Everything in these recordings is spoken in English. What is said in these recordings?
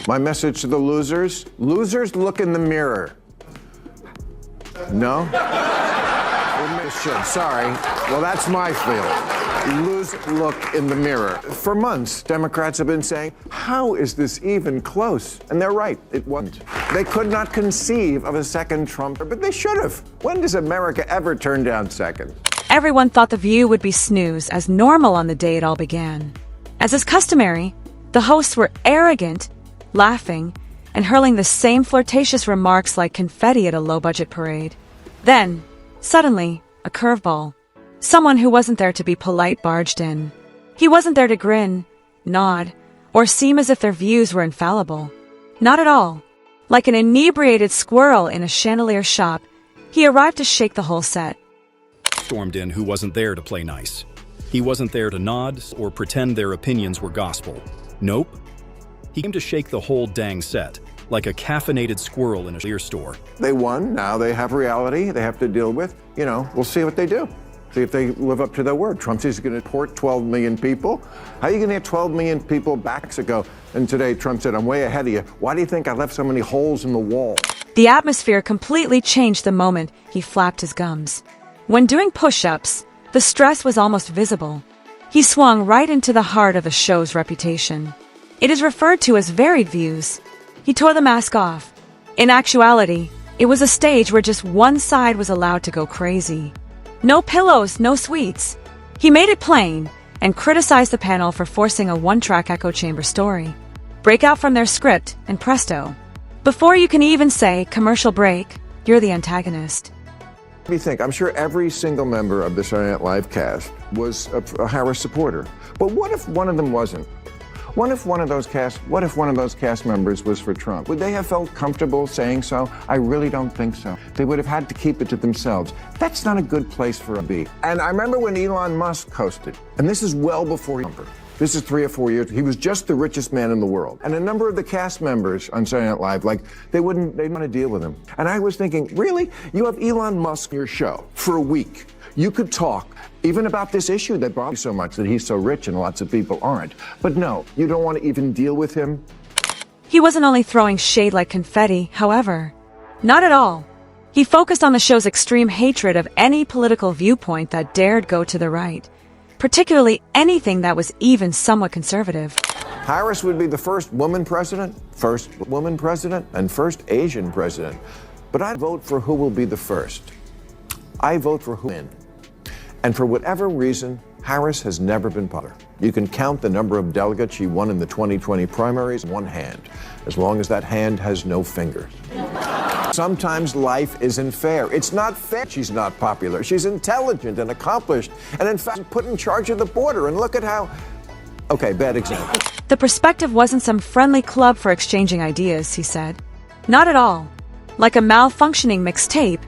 My message to the losers, look in the mirror. No? Sorry. Well, that's my feeling. Look in the mirror. For months, Democrats have been saying, how is this even close? And they're right, it wasn't. They could not conceive of a second Trump, but they should have. When does America ever turn down second? Everyone thought The View would be snooze as normal on the day it all began. As is customary, the hosts were arrogant, laughing, and hurling the same flirtatious remarks like confetti at a low-budget parade. Then, suddenly, a curveball. Someone who wasn't there to be polite barged in. He wasn't there to grin, nod, or seem as if their views were infallible. Not at all. Like an inebriated squirrel in a chandelier shop, he arrived to shake the whole set. Stormed in who wasn't there to play nice. He wasn't there to nod or pretend their opinions were gospel. Nope. He came to shake the whole dang set, like a caffeinated squirrel in a beer store. They won, now they have reality they have to deal with. You know, we'll see what they do. See if they live up to their word. Trump's going to deport 12 million people. How are you going to get 12 million people back ago? And today Trump said, I'm way ahead of you. Why do you think I left so many holes in the wall? The atmosphere completely changed the moment he flapped his gums. When doing push-ups, the stress was almost visible. He swung right into the heart of the show's reputation. It is referred to as varied views. He tore the mask off. In actuality, it was a stage where just one side was allowed to go crazy. No pillows, no sweets. He made it plain and criticized the panel for forcing a one-track echo chamber story. Break out from their script, and presto. Before you can even say commercial break, you're the antagonist. What do you think? I'm sure every single member of the Saturday Night Live cast was a Harris supporter. But what if one of them wasn't? What if one of those cast members was for Trump? Would they have felt comfortable saying so? I really don't think so. They would have had to keep it to themselves. That's not a good place for a B. And I remember when Elon Musk hosted, and this is well before Trump. This is 3 or 4 years. He was just the richest man in the world. And a number of the cast members on Saturday Night Live, they'd want to deal with him. And I was thinking, really? You have Elon Musk on your show for a week. You could talk even about this issue that bothers you so much, that he's so rich and lots of people aren't. But no, you don't want to even deal with him? He wasn't only throwing shade like confetti, however. Not at all. He focused on the show's extreme hatred of any political viewpoint that dared go to the right, particularly anything that was even somewhat conservative. Harris would be the first woman president, and first Asian president. But I vote for who will be the first. I vote for who will win. And for whatever reason, Harris has never been popular. You can count the number of delegates she won in the 2020 primaries in one hand, as long as that hand has no fingers. Sometimes life isn't fair. It's not fair she's not popular. She's intelligent and accomplished, and in fact, put in charge of the border. And look at how... Okay, bad example. The perspective wasn't some friendly club for exchanging ideas, he said. Not at all. Like a malfunctioning mixtape,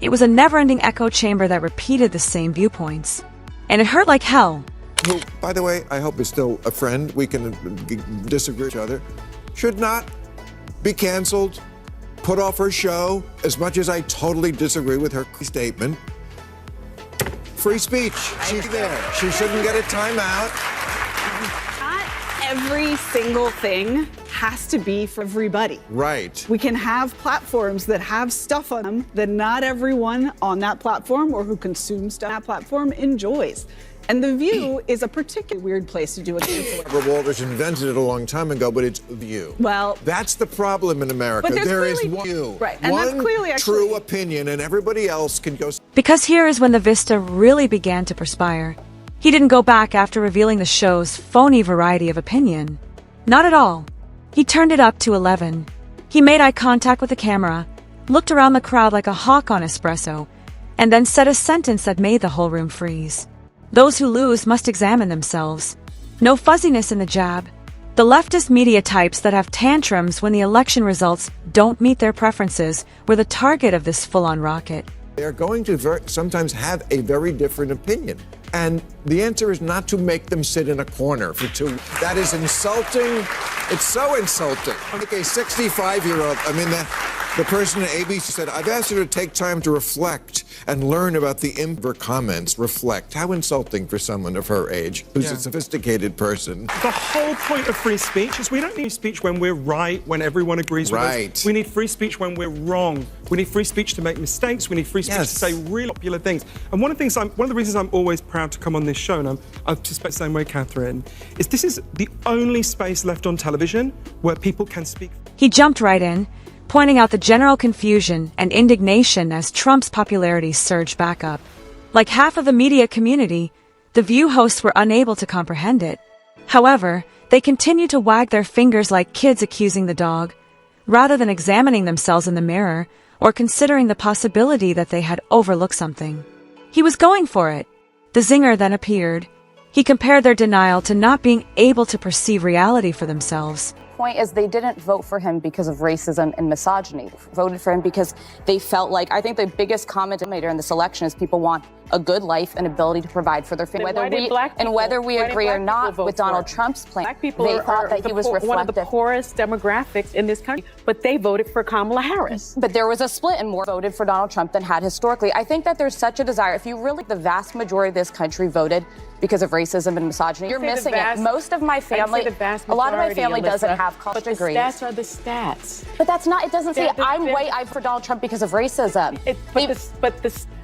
it was a never-ending echo chamber that repeated the same viewpoints. And it hurt like hell. Who, by the way, I hope is still a friend. We can disagree with each other. Should not be canceled, put off her show, as much as I totally disagree with her statement. Free speech. She's there. She shouldn't get a timeout. Every single thing has to be for everybody. Right. We can have platforms that have stuff on them that not everyone on that platform or who consumes that platform enjoys. And The View is a particularly weird place to do it. Barbara Walters invented it a long time ago, but it's The View. Well, that's the problem in America. But there is one view, right, and one that's clearly true opinion, and everybody else can go. Because here is when the vista really began to perspire. He didn't go back after revealing the show's phony variety of opinion. Not at all. He turned it up to 11. He made eye contact with the camera, looked around the crowd like a hawk on espresso, and then said a sentence that made the whole room freeze. Those who lose must examine themselves. No fuzziness in the jab. The leftist media types that have tantrums when the election results don't meet their preferences were the target of this full-on rocket. They're going to sometimes have a very different opinion. And the answer is not to make them sit in a corner for 2 weeks. That is insulting. It's so insulting. Like a 65-year-old, The person at ABC said, I've asked her to take time to reflect and learn about the impact of her comments. Reflect. How insulting for someone of her age, who's a sophisticated person. The whole point of free speech is we don't need speech when we're right, when everyone agrees with us. We need free speech when we're wrong. We need free speech to make mistakes. We need free speech to say really popular things. And one of the reasons I'm always proud to come on this show, and I suspect the same way, Catherine, is this is the only space left on television where people can speak. He jumped right in, pointing out the general confusion and indignation as Trump's popularity surged back up. Like half of the media community, the View hosts were unable to comprehend it. However, they continued to wag their fingers like kids accusing the dog, rather than examining themselves in the mirror or considering the possibility that they had overlooked something. He was going for it. The zinger then appeared. He compared their denial to not being able to perceive reality for themselves. Point is they didn't vote for him because of racism and misogyny. Voted for him because they felt like, I think the biggest common denominator in this election is people want a good life and ability to provide for their family. Whether we agree or not with Donald Trump's plan, they thought that he was reflective. One of the poorest demographics in this country, but they voted for Kamala Harris. But there was a split, and more voted for Donald Trump than had historically. I think that there's such a desire. If you really, the vast majority of this country voted because of racism and misogyny, you're missing it. Most of my family, a lot of my family doesn't have college degrees. But the stats are the stats. But that's not, it doesn't say I'm for Donald Trump because of racism.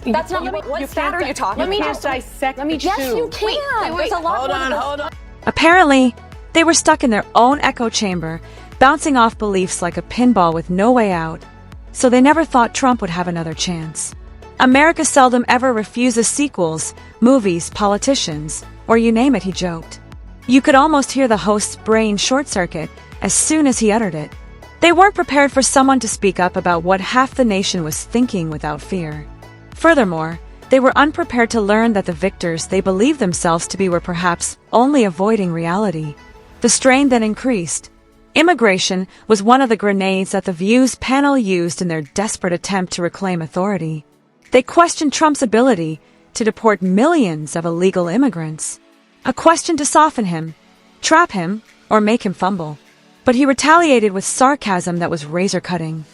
That's not, what stat are you talking about? Let me just dissect. Yes, you can. There's a lot. Hold on. Apparently, they were stuck in their own echo chamber, bouncing off beliefs like a pinball with no way out. So they never thought Trump would have another chance. America seldom ever refuses sequels, movies, politicians, or you name it, he joked. You could almost hear the host's brain short-circuit as soon as he uttered it. They weren't prepared for someone to speak up about what half the nation was thinking without fear. Furthermore, they were unprepared to learn that the victors they believed themselves to be were perhaps only avoiding reality. The strain then increased. Immigration was one of the grenades that the View's panel used in their desperate attempt to reclaim authority. They questioned Trump's ability to deport millions of illegal immigrants. A question to soften him, trap him, or make him fumble. But he retaliated with sarcasm that was razor-cutting.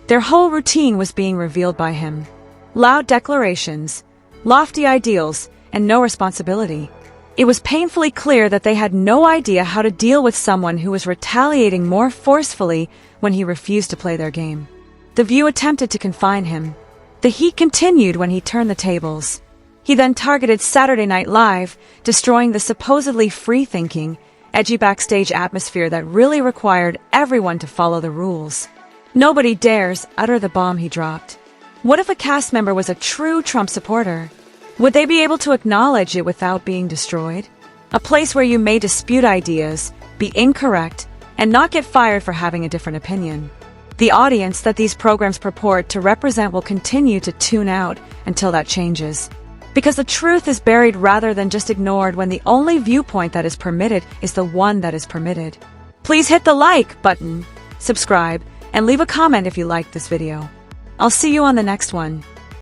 Their whole routine was being revealed by him. Loud declarations, lofty ideals, and no responsibility. It was painfully clear that they had no idea how to deal with someone who was retaliating more forcefully when he refused to play their game. The View attempted to confine him. The heat continued when he turned the tables. He then targeted Saturday Night Live, destroying the supposedly free-thinking, edgy backstage atmosphere that really required everyone to follow the rules. Nobody dares utter the bomb he dropped. What if a cast member was a true Trump supporter? Would they be able to acknowledge it without being destroyed? A place where you may dispute ideas, be incorrect, and not get fired for having a different opinion. The audience that these programs purport to represent will continue to tune out until that changes. Because the truth is buried rather than just ignored when the only viewpoint that is permitted is the one that is permitted. Please hit the like button, subscribe, and leave a comment if you liked this video. I'll see you on the next one.